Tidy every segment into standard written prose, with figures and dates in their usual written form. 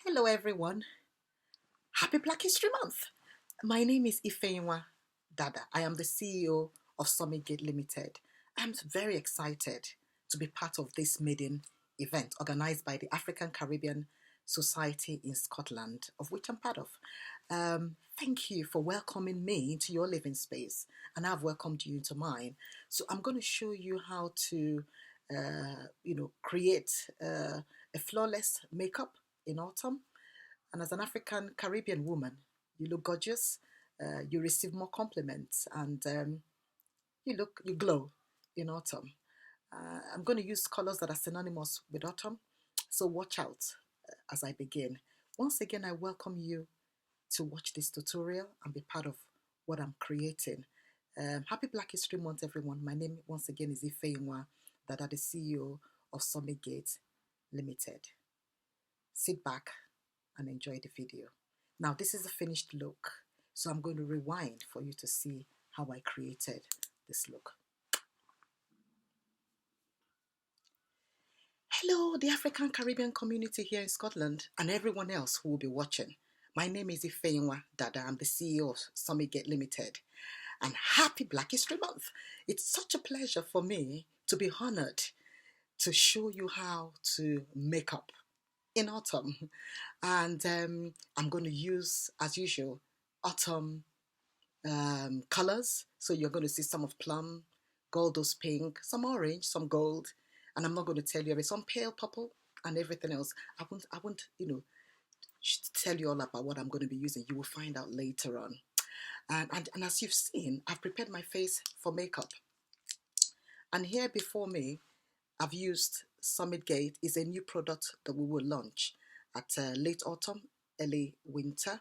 Hello everyone. Happy Black History Month. My name is Ifeanyi Dada. I am the CEO of SunKissed Limited. I'm very excited to be part of this maiden event organized by the African Caribbean Society in Scotland, of which I'm part of. Thank you for welcoming me into your living space, and I've welcomed you into mine. So I'm going to show you how to, create a flawless makeup in autumn. And as an African Caribbean woman, you look gorgeous, you receive more compliments, and you glow in autumn. I'm going to use colors that are synonymous with autumn, so watch out as I begin. Once again, I welcome you to watch this tutorial and be part of what I'm creating. Happy Black History Month, everyone. My name once again is Ifeanyi Dada, the CEO of SunKissed Limited. Sit back and enjoy the video. Now, this is a finished look, so I'm going to rewind for you to see how I created this look. Hello, the African Caribbean community here in Scotland and everyone else who will be watching. My name is Ifeanyi Dada. I'm the CEO of SunKissed Limited. And happy Black History Month. It's such a pleasure for me to be honored to show you how to make up in autumn. And I'm going to use, as usual, autumn colors. So you're going to see some of plum, goldose pink, some orange, some gold. And I'm not going to tell you some pale purple and everything else. I won't, tell you all about what I'm going to be using. You will find out later on. And as you've seen, I've prepared my face for makeup. And here before me, I've used Summit Gate. Is a new product that we will launch at late autumn, early winter.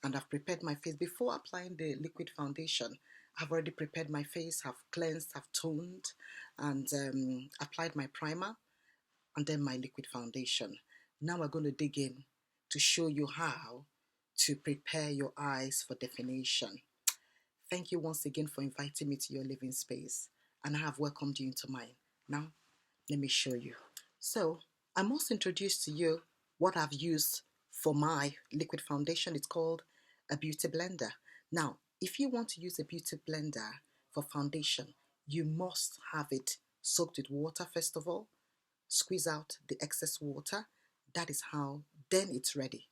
And I've prepared my face before applying the liquid foundation. I've already prepared my face, have cleansed, have toned, and applied my primer and then my liquid foundation. Now we're going to dig in to show you how to prepare your eyes for definition. Thank you once again for inviting me to your living space, and I have welcomed you into mine. Now, let me show you. So, I must introduce to you what I've used for my liquid foundation. It's called a beauty blender. Now, if you want to use a beauty blender for foundation, you must have it soaked with water first of all. Squeeze out the excess water. That is how, then it's ready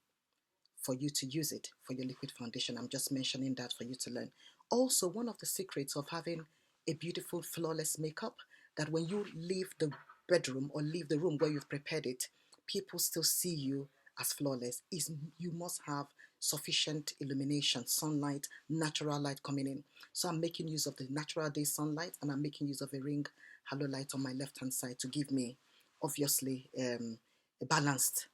for you to use it for your liquid foundation. I'm just mentioning that for you to learn. Also, one of the secrets of having a beautiful, flawless makeup, that when you leave the bedroom or leave the room where you've prepared it, people still see you as flawless, is you must have sufficient illumination, sunlight, natural light coming in. So I'm making use of the natural day sunlight, and I'm making use of a ring halo light on my left hand side to give me, obviously, a balanced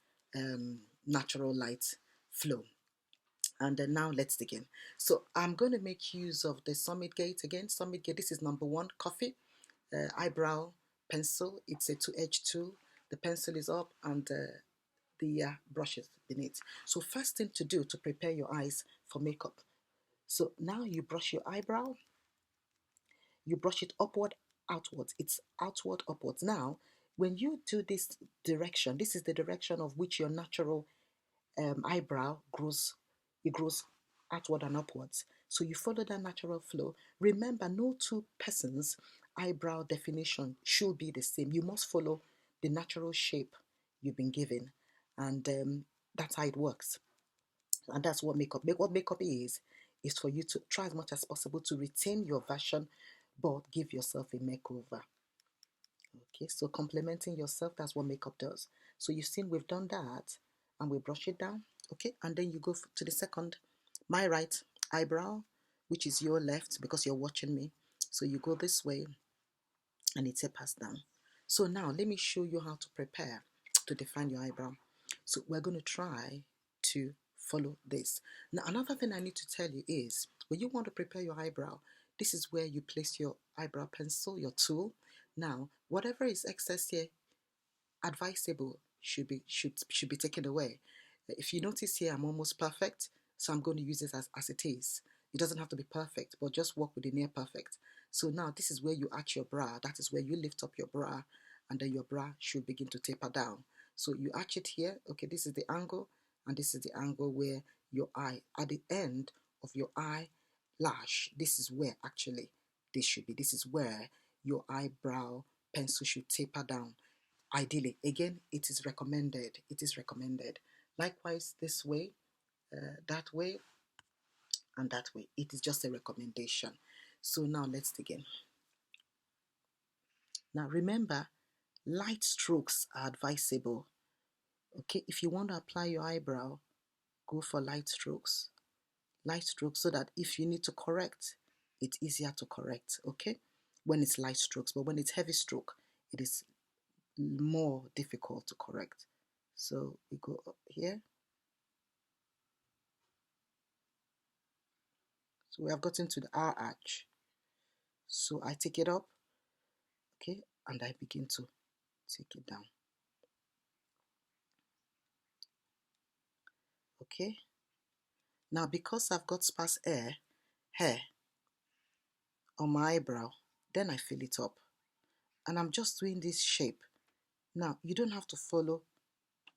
natural light flow. And then now let's begin. So I'm going to make use of the Summit Gate again. Summit Gate, this is number 1 coffee eyebrow pencil. It's a 2-edged tool. The pencil is up and the brush is beneath. So first thing to do to prepare your eyes for makeup. So now you brush your eyebrow. You brush it upward, outwards. It's outward, upwards. Now, when you do this direction, this is the direction of which your natural eyebrow grows. It grows outward and upwards. So you follow that natural flow. Remember, no two persons' eyebrow definition should be the same. You must follow the natural shape you've been given, and that's how it works. And that's what makeup is for you to try as much as possible to retain your version, but give yourself a makeover. Okay, so complementing yourself, that's what makeup does. So you've seen we've done that, and we brush it down. Okay, and then you go to the second, my right eyebrow, which is your left because you're watching me. So you go this way, and it tapers down. So now let me show you how to prepare to define your eyebrow. So we're going to try to follow this. Now, another thing I need to tell you is when you want to prepare your eyebrow, this is where you place your eyebrow pencil, your tool. Now, whatever is excess here, advisable, should be taken away. If you notice here, I'm almost perfect, so I'm going to use this as it is. It doesn't have to be perfect, but just work with the near perfect. So now this is where you arch your brow. That is where you lift up your brow, and then your brow should begin to taper down. So you arch it here. Okay, this is the angle, and this is the angle where your eye, at the end of your eyelash, this is where actually this should be. This is where your eyebrow pencil should taper down. Ideally, again, it is recommended. It is recommended. Likewise, this way, that way, and that way. It is just a recommendation. So now let's begin. Now remember, light strokes are advisable. Okay, if you want to apply your eyebrow, go for light strokes. Light strokes, so that if you need to correct, it's easier to correct, okay? When it's light strokes, but when it's heavy stroke, it is more difficult to correct. So we go up here. So we have gotten to the R arch. So I take it up, okay, and I begin to take it down. Okay. Now because I've got sparse hair on my eyebrow, then I fill it up. And I'm just doing this shape. Now you don't have to follow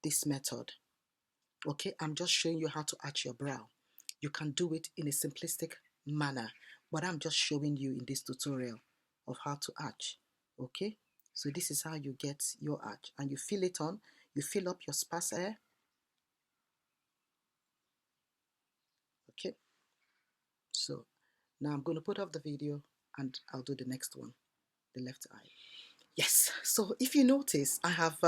this method. Okay, I'm just showing you how to arch your brow. You can do it in a simplistic manner, but I'm just showing you in this tutorial of how to arch. Okay, so this is how you get your arch, and you fill it on. You fill up your sparse hair. Okay, so now I'm going to put off the video and I'll do the next one, the left eye. Yes, so if you notice, I have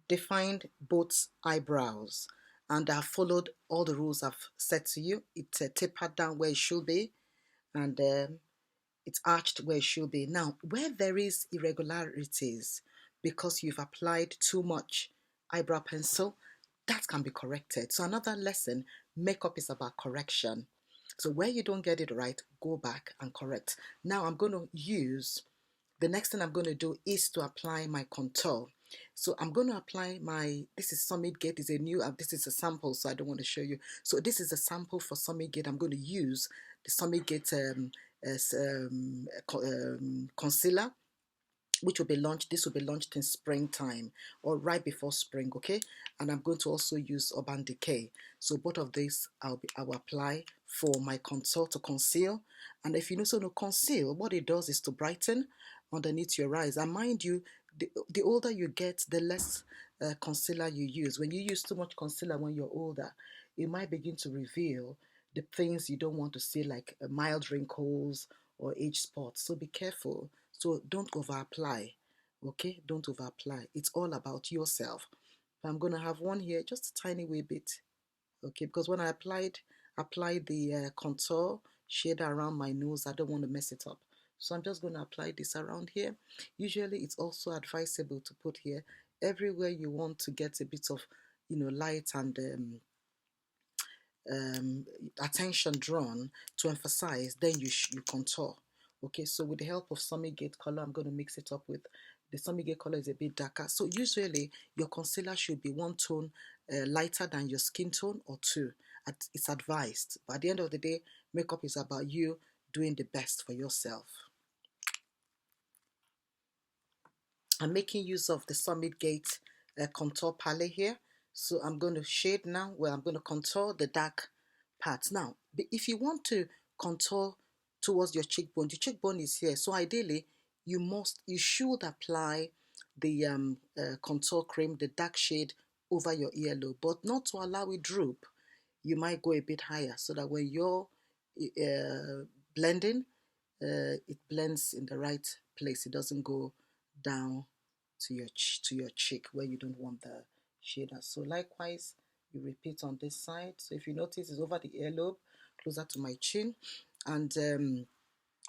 defined both eyebrows, and I've followed all the rules I've set to you. It's tapered down where it should be, and it's arched where it should be. Now, where there is irregularities because you've applied too much eyebrow pencil, that can be corrected. So another lesson, makeup is about correction. So where you don't get it right, go back and correct. Now I'm going to use, the next thing I'm going to do is to apply my contour. So I'm going to apply my, this is Summit Gate, is a new, this is a sample, so I don't want to show you. So this is a sample for Summit Gate. I'm going to use the Summit Gate concealer, which will be launched, this will be launched in springtime or right before spring, okay? And I'm going to also use Urban Decay. So both of these I will apply for my contour to conceal. And if you know, so no conceal, what it does is to brighten underneath your eyes. And mind you, the older you get, the less concealer you use. When you use too much concealer when you're older, it might begin to reveal the things you don't want to see, like mild wrinkles or age spots. So be careful. So don't over apply, okay? Don't over apply. It's all about yourself. I'm going to have one here, just a tiny wee bit, okay? Because when I applied the contour shade around my nose, I don't want to mess it up. So I'm just going to apply this around here. Usually it's also advisable to put here everywhere you want to get a bit of, you know, light and attention drawn to emphasize, then you contour. Okay, so with the help of Summit Gate color, I'm going to mix it up with the Summit Gate color is a bit darker. So usually your concealer should be one tone lighter than your skin tone or two. It's advised. But at the end of the day, makeup is about you doing the best for yourself. I'm making use of the Summit Gate contour palette here. So I'm going to shade now, where I'm going to contour the dark parts. Now, if you want to contour towards your cheekbone, the cheekbone is here. So ideally, you should apply the contour cream, the dark shade, over your earlobe, but not to allow it droop. You might go a bit higher so that when you're blending, it blends in the right place. It doesn't go down to your cheek where you don't want the shader. So likewise, you repeat on this side. So if you notice, it's over the earlobe, closer to my chin. And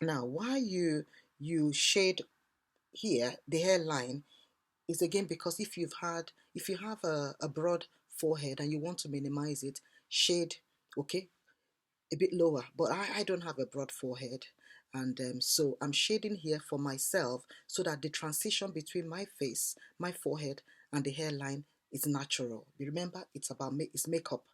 now while you shade here, the hairline is again because if you have a broad forehead and you want to minimize it, shade, okay, a bit lower. But I don't have a broad forehead, and so I'm shading here for myself so that the transition between my face, my forehead, and the hairline is natural. You remember, it's about it's makeup.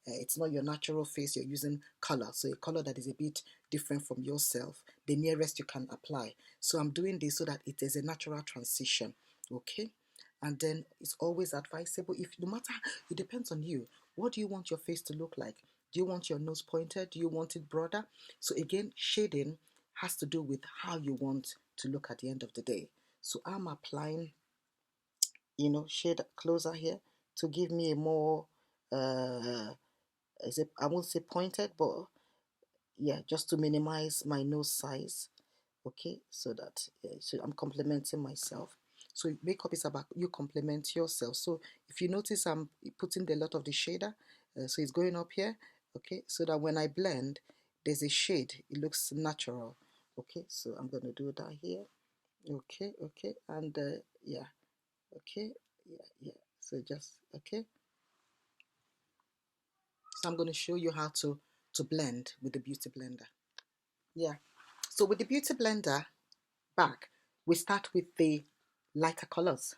It's not your natural face. You're using color, so a color that is a bit different from yourself, the nearest you can apply. So I'm doing this so that it is a natural transition. Okay, And then it's always advisable, if no matter, it depends on you. What do you want your face to look like? Do you want your nose pointed? Do you want it broader? So again, shading has to do with how you want to look at the end of the day. So I'm applying, shade closer here to give me a more, I won't say pointed, but yeah, just to minimize my nose size. Okay, so that so I'm complimenting myself. So makeup is about you compliment yourself. So if you notice, I'm putting a lot of the shader, so it's going up here. Okay, so that when I blend, there's a shade, it looks natural. Okay, so I'm gonna do that here. Okay, okay, and yeah, okay, yeah. So just okay. So I'm going to show you how to blend with the beauty blender. Yeah. So with the beauty blender back, we start with the lighter colors.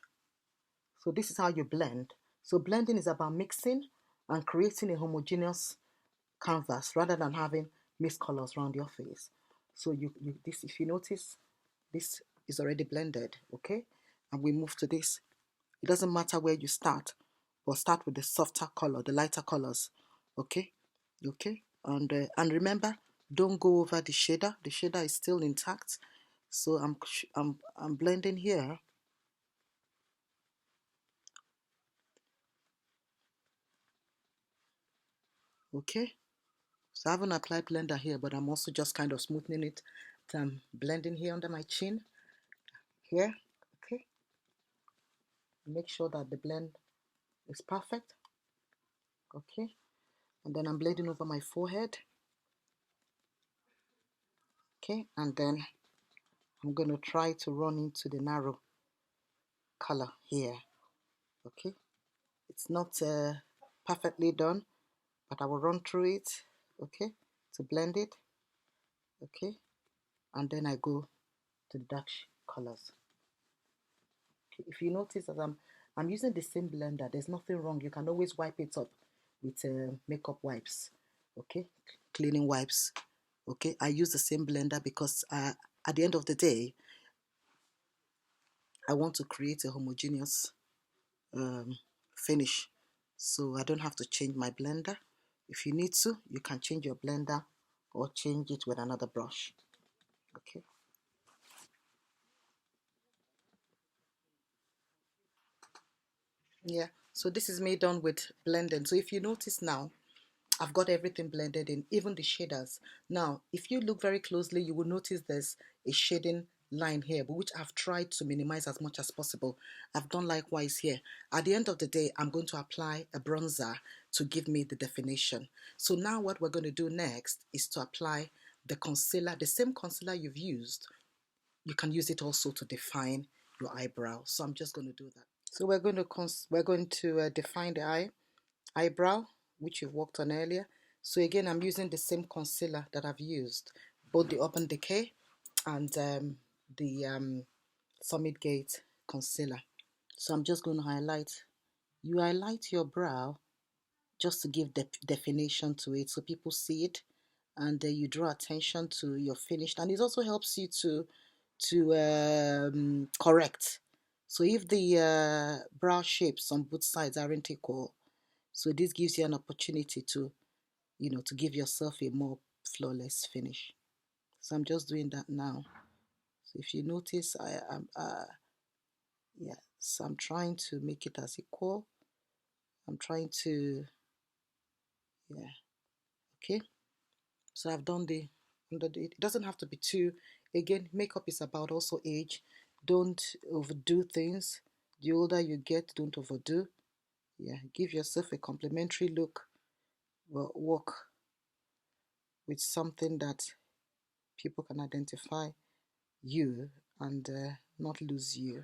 So this is how you blend. So blending is about mixing and creating a homogeneous canvas rather than having mixed colors around your face. So you this, if you notice, this is already blended, okay? And we move to this. It doesn't matter where you start, but start with the softer color, the lighter colors, okay? Okay, and remember, don't go over the shader. The shader is still intact. So I'm blending here. Okay, so I haven't applied blender here, but I'm also just kind of smoothing it. So I'm blending here under my chin here. Okay, make sure that the blend is perfect. Okay, and then I'm blending over my forehead. Okay, and then I'm going to try to run into the narrow color here. Okay, it's not perfectly done, but I will run through it, okay, to blend it, okay, and then I go to the dark colors. Okay. If you notice that I'm using the same blender, there's nothing wrong. You can always wipe it up with makeup wipes, okay, cleaning wipes, okay. I use the same blender because at the end of the day, I want to create a homogeneous finish, so I don't have to change my blender. If you need to, you can change your blender or change it with another brush. Okay. Yeah, so this is me done with blending. So if you notice now, I've got everything blended in, even the shaders. Now, if you look very closely, you will notice there's a shading line here, but which I've tried to minimize as much as possible. I've done likewise here. At the end of the day, I'm going to apply a bronzer to give me the definition. So now what we're going to do next is to apply the concealer, the same concealer you've used. You can use it also to define your eyebrow. So I'm just going to do that. So we're going to define the eyebrow, which you've worked on earlier. So again, I'm using the same concealer that I've used, both the Urban Decay and the Summit Gate concealer. So I'm just going to highlight. You highlight your brow just to give definition to it, so people see it, and you draw attention to your finished. And it also helps you to correct. So if the brow shapes on both sides aren't equal, so this gives you an opportunity to give yourself a more flawless finish. So I'm just doing that now. So if you notice, I am, yeah, so I'm trying to make it as equal. I'm trying to, yeah, okay. So I've done it doesn't have to be too, again, makeup is about also age. Don't overdo things. The older you get, don't overdo. Yeah, give yourself a complimentary look, but work with something that people can identify you and not lose you.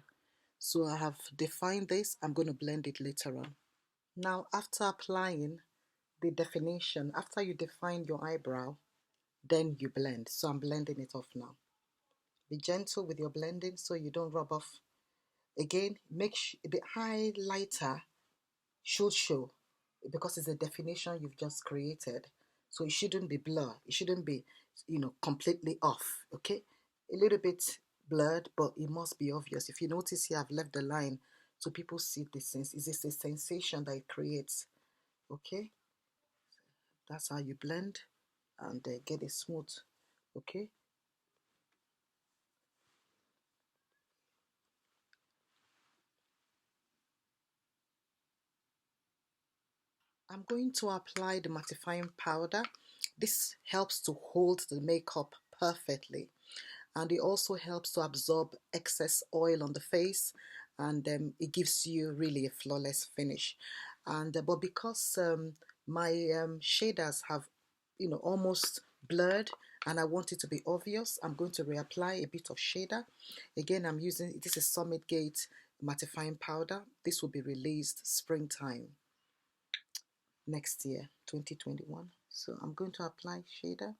So I have defined this. I'm going to blend it later on. Now, after applying the definition, after you define your eyebrow, then you blend. So I'm blending it off now. Be gentle with your blending so you don't rub off. Again, make the highlighter should show, because it's a definition you've just created. So it shouldn't be blurred. It shouldn't be, completely off. Okay, a little bit blurred, but it must be obvious. If you notice here, I've left the line so people see the sense. It's a sensation that it creates. Okay, that's how you blend and get it smooth. Okay, I'm going to apply the mattifying powder. This helps to hold the makeup perfectly, and it also helps to absorb excess oil on the face, and it gives you really a flawless finish. And but because my shaders have, almost blurred, and I want it to be obvious, I'm going to reapply a bit of shader. Again, I'm using, this is Summit Gate mattifying powder. This will be released springtime next year, 2021. So I'm going to apply shader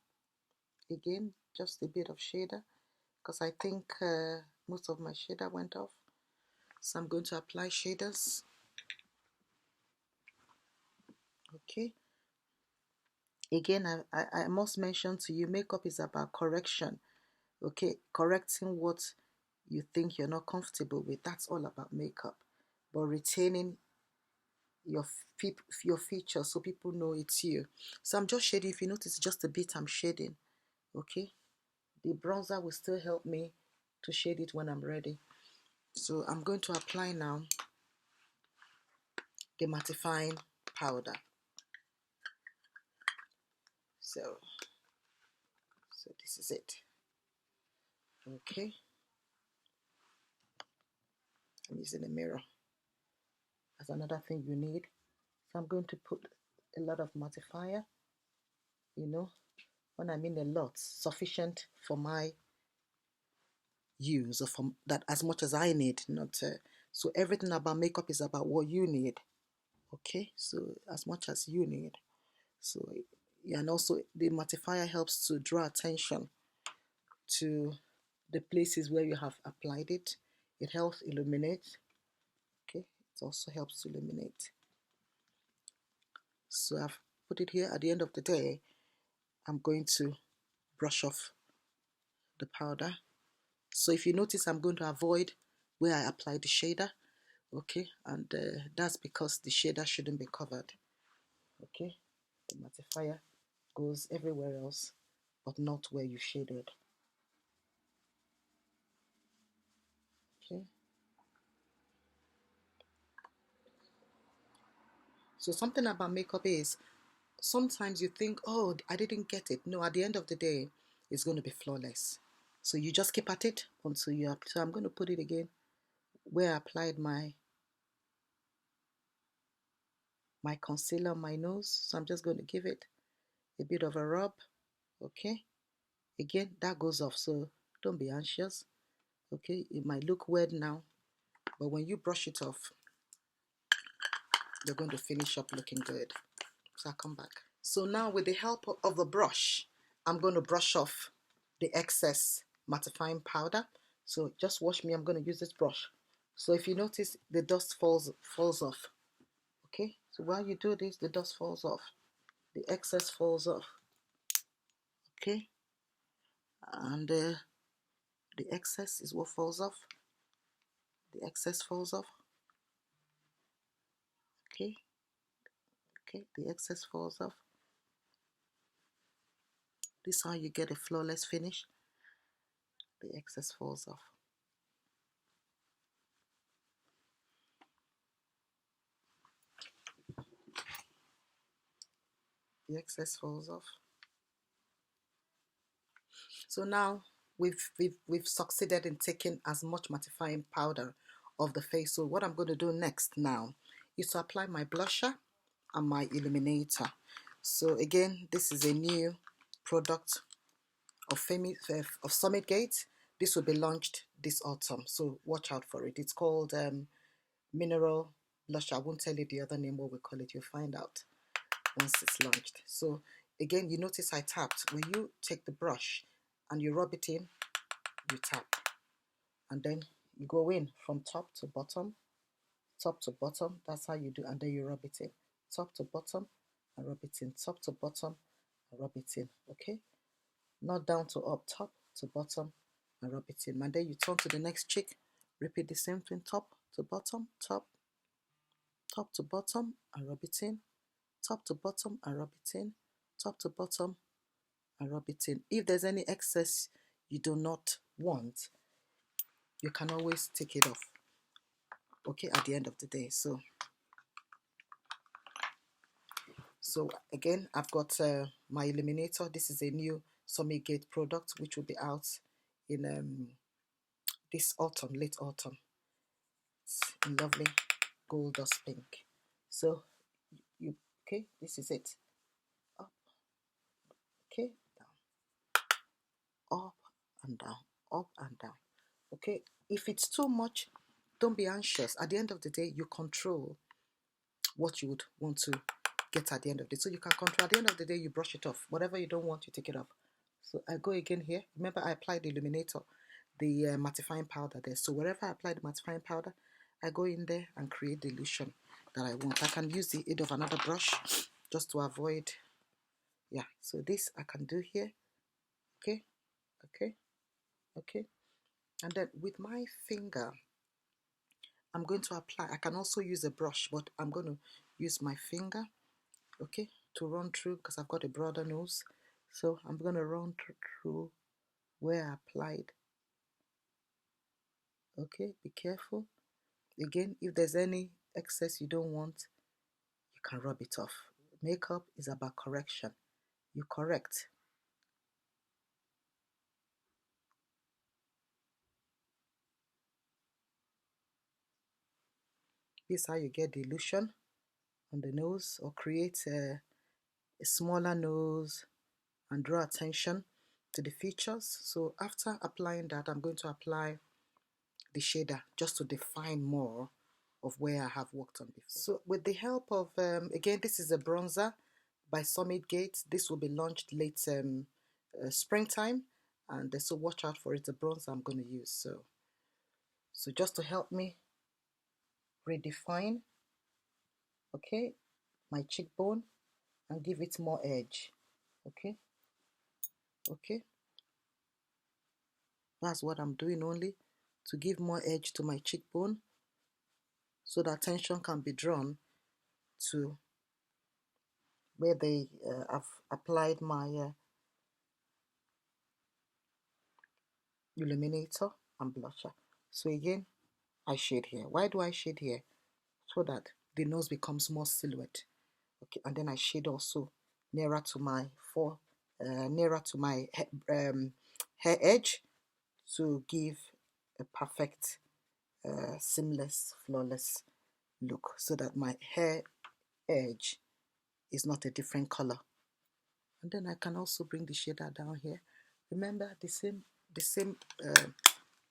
again, just a bit of shader, because I think most of my shader went off. So I'm going to apply shaders. Okay. Again, I must mention to you, makeup is about correction. Okay, correcting what you think you're not comfortable with. That's all about makeup. But retaining your your features so people know it's you. So I'm just shading. If you notice, just a bit I'm shading. Okay, the bronzer will still help me to shade it when I'm ready. So I'm going to apply now the mattifying powder. So this is it. Okay, I'm using a mirror. That's another thing you need. So I'm going to put a lot of mattifier, when I mean a lot, sufficient for my use, or from that, as much as I need, not so everything about makeup is about what you need. Okay, so as much as you need. So yeah, and also the mattifier helps to draw attention to the places where you have applied it. It helps illuminate. Okay, it also helps to illuminate. So I've put it here. At the end of the day, I'm going to brush off the powder. So if you notice, I'm going to avoid where I applied the shader. Okay, and that's because the shader shouldn't be covered. Okay, the mattifier goes everywhere else, but not where you shaded. Okay, so something about makeup is, sometimes you think, oh, I didn't get it. No, at the end of the day, it's going to be flawless. So you just keep at it until you have. So I'm going to put it again where I applied my concealer on my nose. So I'm just going to give it a bit of a rub. Okay, again, that goes off, so don't be anxious. Okay, it might look weird now, but when you brush it off, you're going to finish up looking good. So I'll come back. So now with the help of the brush, I'm going to brush off the excess mattifying powder. So just watch me. I'm going to use this brush. So if you notice, the dust falls off. Okay, so while you do this, the dust falls off, the excess falls off. Okay, and the excess is what falls off. The excess falls off. Okay, the excess falls off. This is how you get a flawless finish. The excess falls off. The excess falls off. So now we've succeeded in taking as much mattifying powder of the face. So what I'm going to do next now is to apply my blusher and my illuminator. So again, this is a new product of Summit Gate. This will be launched this autumn, so watch out for it. It's called Mineral Blusher. I won't tell you the other name, what we call it. You'll find out once it's launched. So again, you notice I tapped. When you take the brush and you rub it in, you tap, and then you go in from top to bottom. That's how you do, and then you rub it in, top to bottom, and rub it in, top to bottom, and rub it in. Okay, not down to up, top to bottom, and rub it in. And then you turn to the next cheek, repeat the same thing, top to bottom, top to bottom, and rub it in, top to bottom, and rub it in, top to bottom, and rub it in. If there's any excess you do not want, you can always take it off, okay, at the end of the day. So again, I've got my illuminator. This is a new SunKissed product which will be out in this autumn, late autumn. It's in lovely gold dust pink. So you okay, this is it. Up, okay, down, up and down, up and down. Okay, if it's too much, don't be anxious. At the end of the day, you control what you would want to get at the end of the day. So you can control, at the end of the day, you brush it off. Whatever you don't want, you take it off. So I go again here. Remember, I applied the illuminator, the mattifying powder there. So wherever I apply the mattifying powder, I go in there and create the illusion that I want. I can use the aid of another brush just to avoid, yeah. So this I can do here, okay, okay, okay. And then with my finger, I'm going to apply. I can also use a brush, but I'm going to use my finger, okay, to run through because I've got a broader nose. So I'm going to run through where I applied. Okay, be careful. Again, if there's any excess you don't want, you can rub it off. Makeup is about correction. You correct. This is how you get the illusion on the nose, or create a smaller nose and draw attention to the features. So after applying that, I'm going to apply the shader just to define more of where I have worked on before. So with the help of, again, this is a bronzer by SunKissed. This will be launched late springtime, and so watch out for it. The bronzer I'm going to use. So just to help me redefine, okay, my cheekbone and give it more edge, okay, okay. That's what I'm doing, only to give more edge to my cheekbone so that attention can be drawn to where they have applied my illuminator and blusher. So again, I shade here. Why do I shade here? So that the nose becomes more silhouette. Okay, and then I shade also nearer to my nearer to my hair edge to give a perfect, seamless, flawless look, so that my hair edge is not a different color. And then I can also bring the shader down here. Remember the same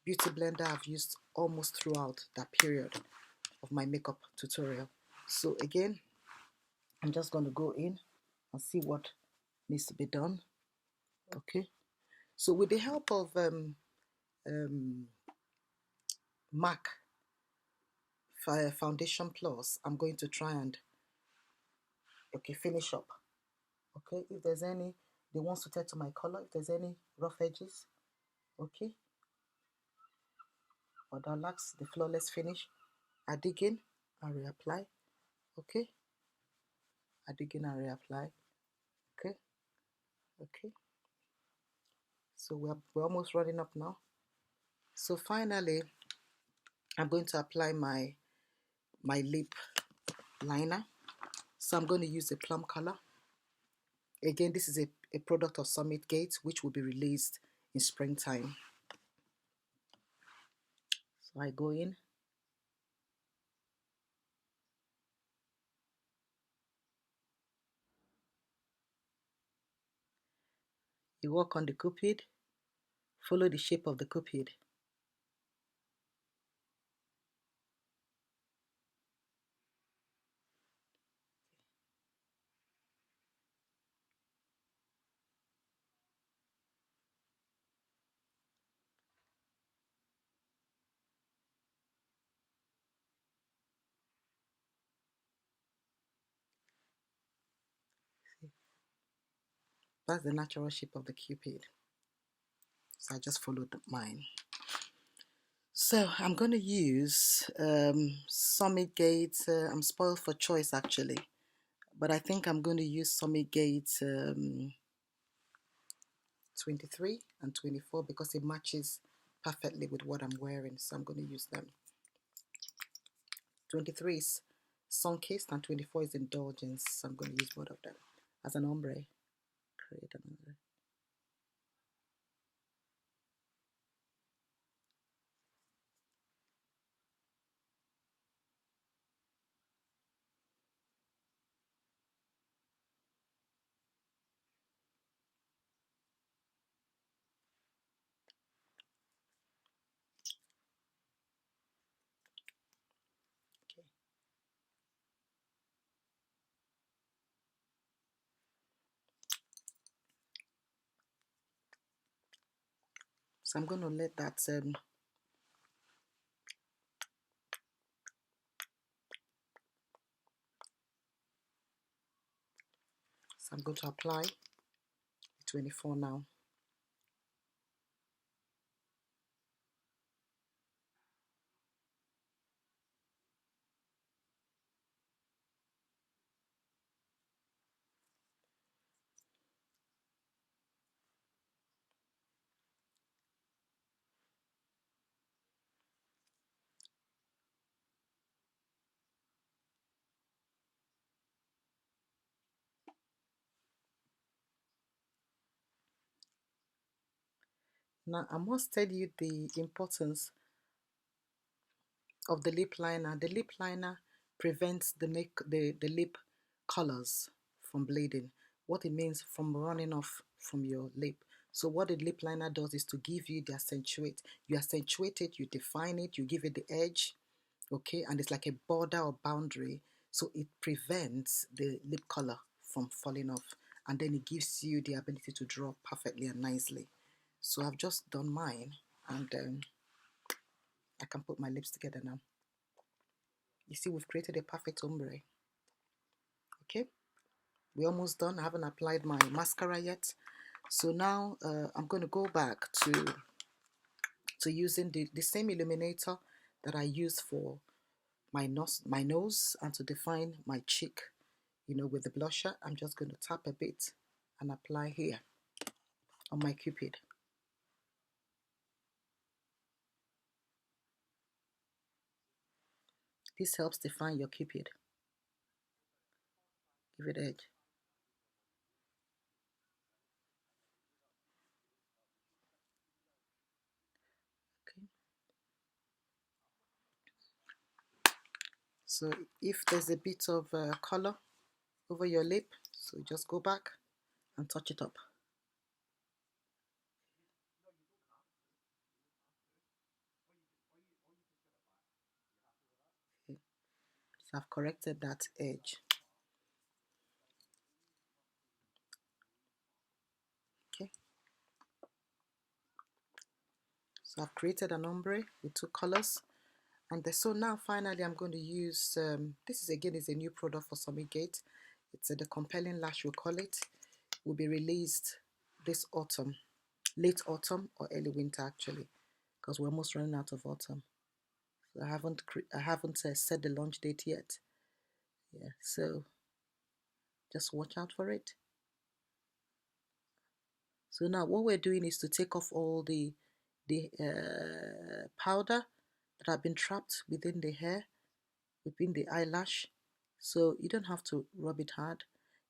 beauty blender I've used almost throughout that period of my makeup tutorial. So again, I'm just going to go in and see what needs to be done. Okay, so with the help of MAC Foundation Plus, I'm going to try and finish up. Okay, if there's any they want to tell to my color, if there's any rough edges, okay, or that lacks the flawless finish, I dig in and reapply. Okay, I dig in and reapply. Okay, okay. So we're almost running up now. So finally, I'm going to apply my lip liner. So I'm going to use a plum color. Again, this is a product of SunKissed, which will be released in springtime. So I go in. You work on the cupid. Follow the shape of the cupid. That's the natural shape of the cupid. So I just followed mine. So I'm going to use Summit Gate. I'm spoiled for choice actually, but I think I'm going to use Summit Gate 23 and 24 because it matches perfectly with what I'm wearing. So I'm going to use them. 23 is SunKissed and 24 is Indulgence. So I'm going to use both of them as an ombre. Create another. Okay. So I'm going to let that so I'm going to apply 24 now. Now I must tell you the importance of the lip liner. The lip liner prevents the lip colors from bleeding. What it means from running off from your lip. So what the lip liner does is to give you the accentuate. You accentuate it, you define it, you give it the edge, okay, and it's like a border or boundary. So it prevents the lip color from falling off, and then it gives you the ability to draw perfectly and nicely. So I've just done mine, and I can put my lips together now. You see, we've created a perfect ombre. Okay, we're almost done. I haven't applied my mascara yet. So now I'm going to go back to using the same illuminator that I use for my nose and to define my cheek, you know, with the blusher. I'm just going to tap a bit and apply here on my cupid. This helps define your cupid. Give it edge. Okay. So if there's a bit of color over your lip, so just go back and touch it up. Okay. So I've corrected that edge. Okay. So I've created an ombre with two colors. And so now finally I'm going to use, this is again is a new product for Summit Gate. It's the Compelling Lash, we call it. Will be released this autumn, late autumn or early winter actually, because we're almost running out of autumn. So I haven't set the launch date yet. Yeah, so just watch out for it. So now what we're doing is to take off all the powder that have been trapped within the hair, within the eyelash. So you don't have to rub it hard.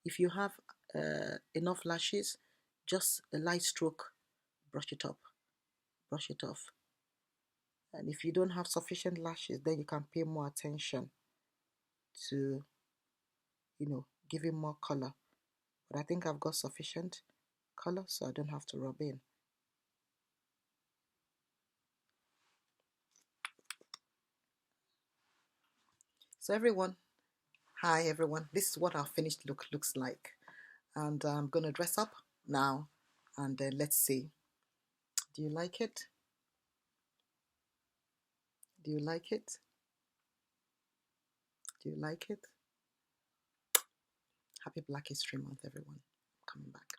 If you have enough lashes, just a light stroke, brush it up, brush it off. And if you don't have sufficient lashes, then you can pay more attention to, you know, giving more color. But I think I've got sufficient color, so I don't have to rub in. So everyone, hi everyone, this is what our finished look looks like. And I'm going to dress up now, and let's see. Do you like it? Do you like it? Do you like it? Happy Black History Month, everyone. I'm coming back.